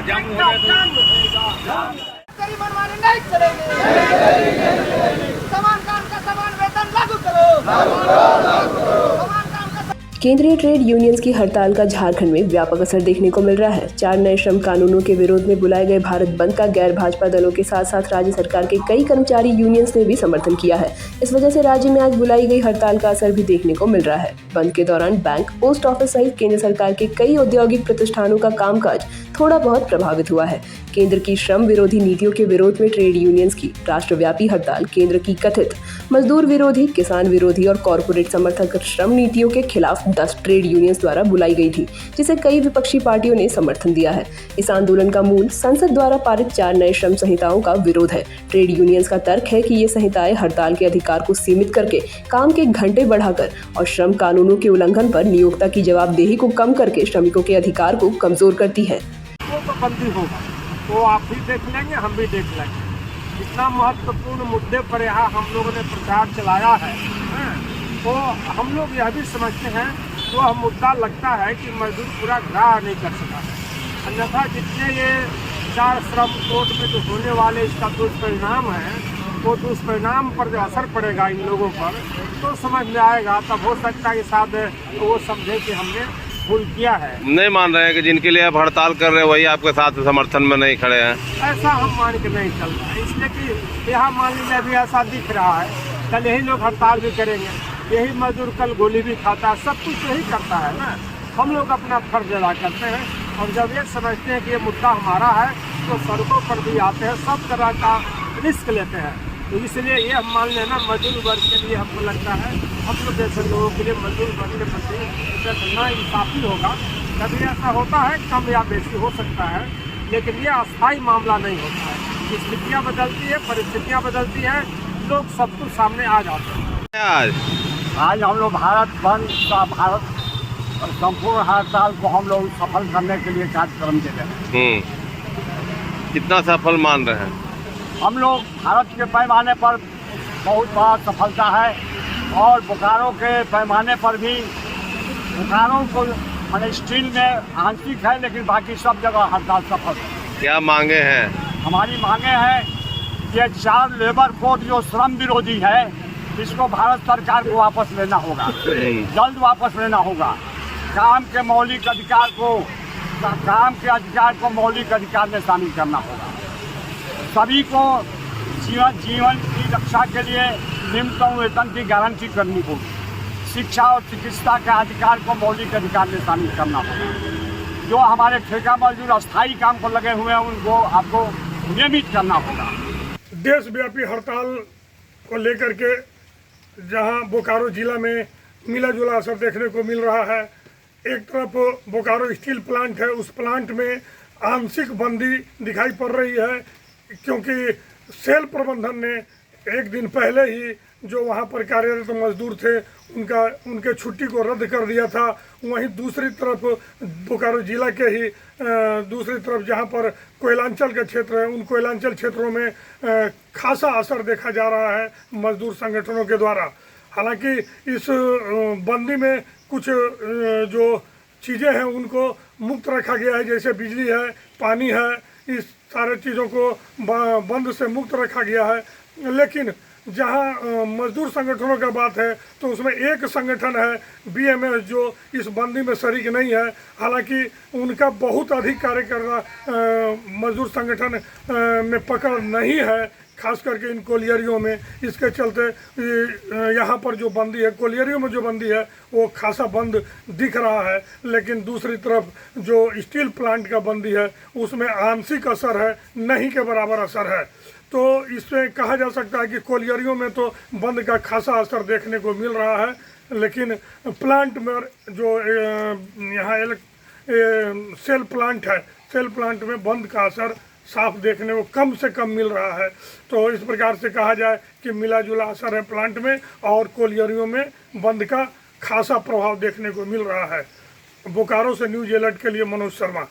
जाम हो रहा है गरीब मनमानी नहीं चलेगी। समान काम का समान वेतन लागू करो। समान काम का केंद्रीय ट्रेड यूनियंस की हड़ताल का झारखंड में व्यापक असर देखने को मिल रहा है। 4 नए श्रम कानूनों के विरोध में बुलाए गए भारत बंद का गैर भाजपा दलों के साथ साथ राज्य सरकार के कई कर्मचारी यूनियंस ने भी समर्थन किया है। इस वजह से राज्य में आज बुलाई गई हड़ताल का असर भी देखने को मिल रहा है। बंद के दौरान बैंक, पोस्ट ऑफिस सहित केंद्र सरकार के कई औद्योगिक प्रतिष्ठानों का कामकाज थोड़ा बहुत प्रभावित हुआ है। केंद्र की श्रम विरोधी नीतियों के विरोध में ट्रेड यूनियंस की राष्ट्रव्यापी हड़ताल केंद्र की कथित मजदूर विरोधी, किसान विरोधी और कॉरपोरेट समर्थक श्रम नीतियों के खिलाफ 10 ट्रेड यूनियंस द्वारा बुलाई गई थी, जिसे कई विपक्षी पार्टियों ने समर्थन दिया है। इस आंदोलन का मूल संसद द्वारा पारित 4 नए श्रम संहिताओं का विरोध है। ट्रेड यूनियंस का तर्क है कि ये संहिताएं हड़ताल के अधिकार को सीमित करके काम के घंटे बढ़ाकर और श्रम कानूनों के उल्लंघन पर नियोक्ता की जवाबदेही को कम करके श्रमिकों के अधिकार को कमजोर करती है। वो तो बंदी होगा, तो आप भी देख लेंगे, हम भी देख लेंगे। इतना महत्वपूर्ण मुद्दे पर यहाँ हम लोगों ने प्रचार चलाया है, तो हम लोग यह भी समझते हैं तो वह मुद्दा लगता है कि मजदूर पूरा ग्राह नहीं कर सका है। अन्यथा जितने ये 4 श्रम कोड में जो होने वाले इसका दुष्परिणाम है, वो दुष्परिणाम पर जो असर पड़ेगा इन लोगों पर, तो समझ में आएगा। तब हो सकता है कि शायद वो समझे कि हमने भूल किया है। नहीं मान रहे हैं कि जिनके लिए आप हड़ताल कर रहे हैं वही आपके साथ समर्थन में नहीं खड़े हैं? ऐसा हम मान के नहीं चल रहा है, इसलिए कि यहाँ मान लीजिए अभी ऐसा दिख रहा है, कल यही लोग हड़ताल भी करेंगे, यही मजदूर कल गोली भी खाता है, सब कुछ यही करता है ना। हम लोग अपना फर्ज अदा करते हैं और जब ये समझते हैं कि ये मुद्दा हमारा है तो सड़कों पर भी आते हैं, सब तरह का रिस्क लेते हैं। तो इसलिए ये हम मान लेना मजदूर वर्ग के लिए हमको लगता है, हम लोग जैसे लोगों के लिए मजदूर वर्ग के प्रति ना इंसाफी होगा। कभी ऐसा होता है, कम या बेसी हो सकता है, लेकिन ये अस्थायी मामला नहीं होता है। स्थितियाँ बदलती है, परिस्थितियाँ बदलती हैं, लोग सब कुछ सामने आ जाते हैं। आज हम लोग भारत बंद का भारत संपूर्ण हड़ताल को हम लोग सफल करने के लिए कार्यक्रम दे रहे हैं। कितना सफल मान रहे हैं? हम लोग भारत के पैमाने पर बहुत बड़ा सफलता है और बोकारो के पैमाने पर भी, बोकारो को मैंने स्टील में आंशिक है लेकिन बाकी सब जगह हड़ताल सफल है। क्या मांगे हैं? हमारी मांगे हैं कि 4 लेबर कोड जो श्रम विरोधी है, इसको भारत सरकार को वापस लेना होगा, जल्द वापस लेना होगा। काम के मौलिक अधिकार को मौलिक अधिकार में शामिल करना होगा। सभी को जीवन की रक्षा के लिए न्यूनतम वेतन की गारंटी करनी होगी। शिक्षा और चिकित्सा के अधिकार को मौलिक अधिकार में शामिल करना होगा। जो हमारे ठेका मजदूर अस्थायी काम को लगे हुए हैं उनको आपको नियमित करना होगा। देशव्यापी हड़ताल को लेकर के जहां बोकारो जिला में मिला जुला असर देखने को मिल रहा है। एक तरफ बोकारो स्टील प्लांट है, उस प्लांट में आंशिक बंदी दिखाई पड़ रही है क्योंकि सेल प्रबंधन ने एक दिन पहले ही जो वहां पर कार्यरत मजदूर थे उनके छुट्टी को रद्द कर दिया था। वहीं दूसरी तरफ बोकारो जिला के ही दूसरी तरफ जहां पर कोयलांचल का क्षेत्र है, उन कोयलांचल क्षेत्रों में खासा असर देखा जा रहा है मजदूर संगठनों के द्वारा। हालांकि इस बंदी में कुछ जो चीज़ें हैं उनको मुक्त रखा गया है, जैसे बिजली है, पानी है, इस सारे चीज़ों को बंद से मुक्त रखा गया है। लेकिन जहां मजदूर संगठनों का बात है तो उसमें एक संगठन है बीएमएस जो इस बंदी में शरीक नहीं है। हालांकि उनका बहुत अधिक कार्य करना मजदूर संगठन में पकड़ नहीं है, खास करके इन कोलियरियों में। इसके चलते यहाँ पर जो बंदी है, कोलियरियों में जो बंदी है वो खासा बंद दिख रहा है। लेकिन दूसरी तरफ जो स्टील प्लांट का बंदी है उसमें आंशिक असर है, नहीं के बराबर असर है। तो इसमें कहा जा सकता है कि कोलियरियों में तो बंद का खासा असर देखने को मिल रहा है, लेकिन प्लांट में जो यहाँ सेल प्लांट है, सेल प्लांट में बंद का असर साफ देखने को कम से कम मिल रहा है। तो इस प्रकार से कहा जाए कि मिला जुला असर है प्लांट में और कोलियरियों में बंद का खासा प्रभाव देखने को मिल रहा है। बोकारो से न्यूज़ अलर्ट के लिए मनोज शर्मा।